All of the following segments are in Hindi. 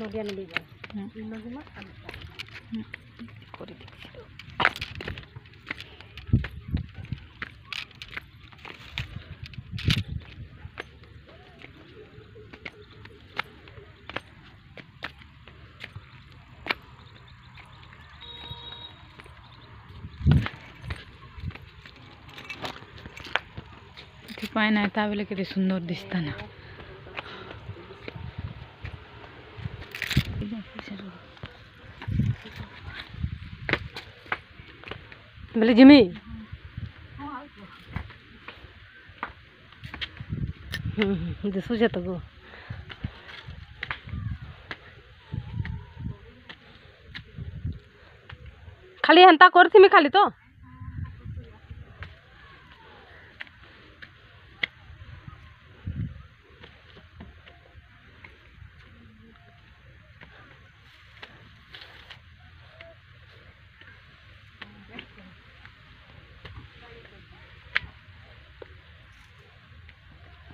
নদিয়া নদী যায় নদী মাছ করে দেখছি पाए ना ता बेले केते सुंदर दिसता ना बोले जिमी दिसुचे तो गो खाली हेन्ता करथिमी खाली तो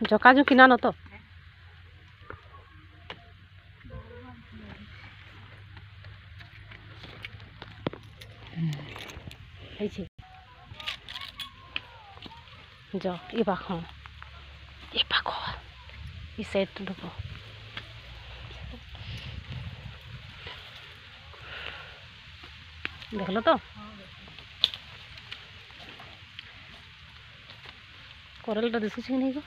जका जो किना न तो जो ये पाखो ये साइड तो देखो देख लो तो कोरल दिशुच कि नहीं गो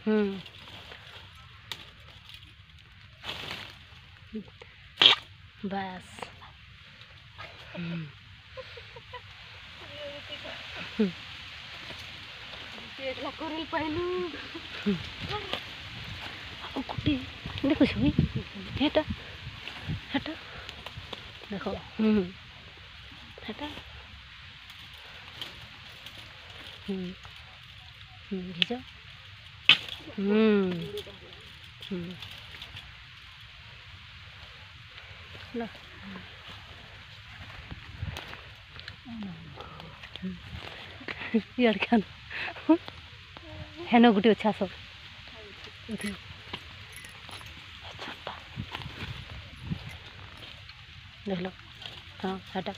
बस कोरल पहलू कुटी देखो छवि हेटा हेटा देखो हेटा भेजो ला यार क्या है ना गुटी अच्छा सब देख लो हाँ हटा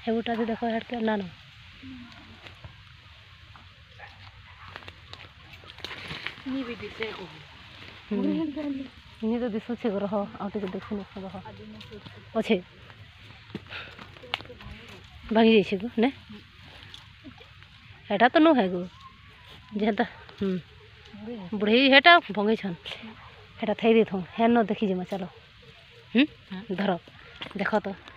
हेटा से देखो हट के ना तो दिशु छे रह आउटे देखु रह अच्छे भांगी जाइए गो ने हेटा तो नु है गो जेता बुढ़ी हेटा भंगे छन हेटा थई दे थो है न देखी जे चलो धर देख तो